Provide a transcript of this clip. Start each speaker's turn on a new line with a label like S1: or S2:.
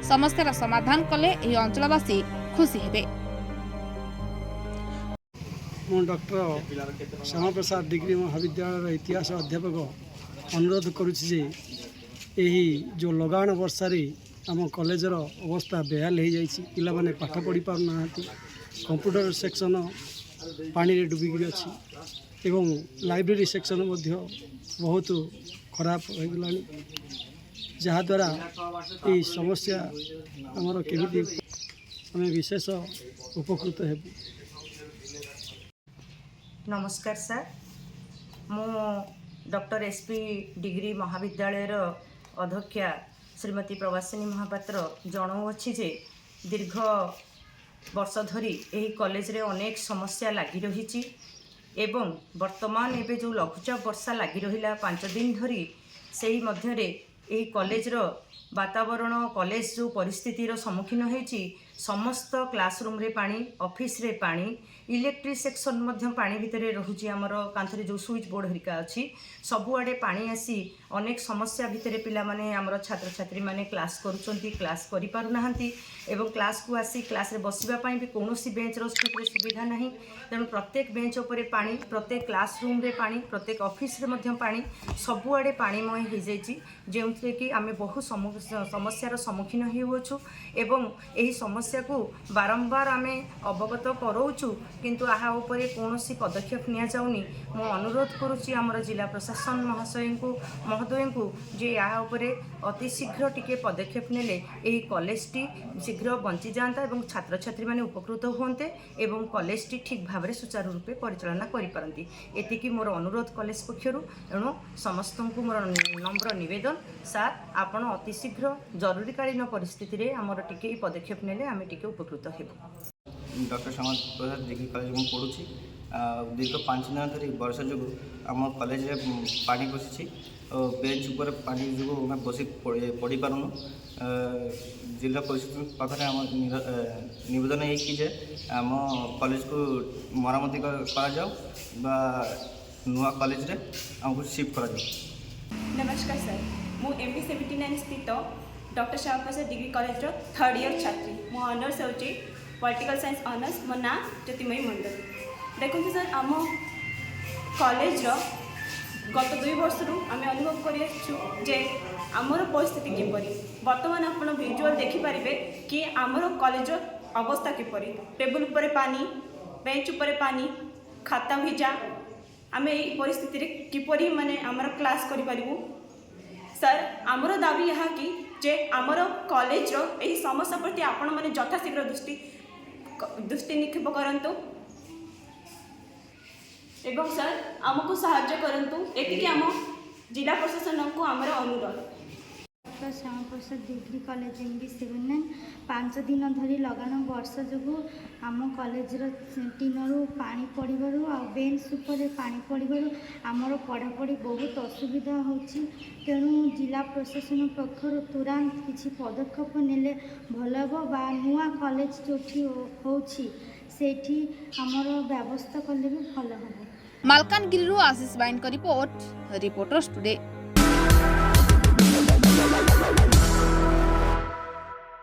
S1: समस्यार समाधान कले एही अंचलवासी खुशी हेबे।
S2: मु डॉक्टर श्यामा प्रसाद डिग्री महाविद्यालय इतिहास अध्यापक अनुरोध करुच्ची यही जो लगाण वर्षारे आम कॉलेजर अवस्था बेहाल हो जाए पाने पाठ पढ़ी पारना कंप्यूटर सेक्शन पानी रे डुबिकी अच्छी एवं लाइब्रेरी सेक्शन बहुत खराब हो गला जहाद्वारा ये समस्या आमर केमी आम विशेष उपकृत हो।
S3: नमस्कार सर, मु डॉक्टर एसपी डिग्री महाविद्यालय अध्यक्षा श्रीमती प्रवासिनी महापात्र जनाऊँगी जे दीर्घ वर्ष धरी यही कॉलेज रे अनेक समस्या लगी रही एवं वर्तमान एबे जो लघुचाप वर्षा लगी रहा 5 दिन धरी से मध्य यही कॉलेज रो वातावरण कॉलेज जो परिस्थितिर सम्मुखीन होती समस्त क्लासरूम रे पानी ऑफिस रे पानी इलेक्ट्रिक सेक्शन मध्य पानी भितर रोचे आमर कांथरे जो स्विच बोर्ड हरिका अच्छी सबुआड़े पानी आसी अनेक समस्या भितर पिला माने आमर छात्र छात्री माने क्लास करुचंती क्लास करि पारु नाहंती एवं क्लास को आसी क्लास रे बसिबा पई भी कोनोसी बेंच रो सुविधा नहीं। तेणु प्रत्येक बेंच उपरे पानी प्रत्येक क्लासरूम रे पानी प्रत्येक ऑफिस रे मध्य पानी सबुआड़े पानीमय हो जाइए जो कि आम बहु समस्यार सम्मुखीन होउछु एवं यही समस्या को बारंबार आम अवगत कराऊँ किंतु आहा उपरे कौनसी पदक्षेप निया जाउनी। मो अनुरोध करुच्ची आमर जिला प्रशासन महोदय को जे या उपरे अति शीघ्र टिके पदक्षेप नेले यही कॉलेजटी शीघ्र बंची जाता और छात्र छात्री माने उपकृत होते एवं कॉलेजटी ठीक भाव में सुचारू रूपे परिचालना करिपारंती। एतिकी मोर अनुरोध कॉलेज पक्षरु। एणु समस्त को मोर नम्र निवेदन सार आपण अति शीघ्र जरूरीकालीन परिस्थिति रे आमर टिके पदक्षेप नेले आमे टिके उपकृत हेबु।
S4: Doctor Shyama Prasad degree college में पढ़ुची दीर्घ 5 दिन धरी वर्षा जो आम कॉलेज में पानी पशिची बेंच उपर पानी जो आम बस पढ़ी पारूँ जिला परिषद पाखे आम नवेदन है कि आम कॉलेज को मरामती करा नुआ कॉलेज रे आमको शिफ्ट करा।
S5: नमस्कार सर, मु एमपी 79 स्थित doctor Shyama Prasad degree college रो 3rd ईयर छात्री। मो ऑनर्स होची पॉलिटिकल साइंस ऑनर्स। मो ना ज्योतिमयी मंडल। देखते सर आम कॉलेज रो गत 2 वर्ष आम अनुभव कर आमर परिस्थिति किपरि वर्तमान आपण विजुअल देखिपारे कि आमर कॉलेज अवस्था किपरि टेबुल उपरे पानी बेंच उपरे पानी खाता भिजा आम यही परिस्थिति किपरि माने आमर क्लास करि परिबु। सर आमर दाबी यह कि जे आमर कॉलेज रो यही समस्या प्रति आपण माने यथाशीघ्र दृष्टि निक्षेप करंतु एवं सर आमको साहाय्य करंतु एतिकी आम जिला प्रशासन को आमर अनुरोध।
S6: Doctor Shyama Prasad degree college MB 79 5 दिन धरी लगाण वर्षा जो आम कॉलेज टीनरू पानी पड़ू आ बेंच उपर पानी पड़ू आमर पढ़ापढ़ी बहुत असुविधा होची। तेणु जिला प्रशासन पक्षर तुरंत किसी पदक्षेप नेले भल हे बा नुआ कॉलेज जो होची सेठी आमर व्यवस्था कले भी भल हे।
S1: मालकानगिरी आशीष बाइन का रिपोर्ट, रिपोर्टर्स टुडे।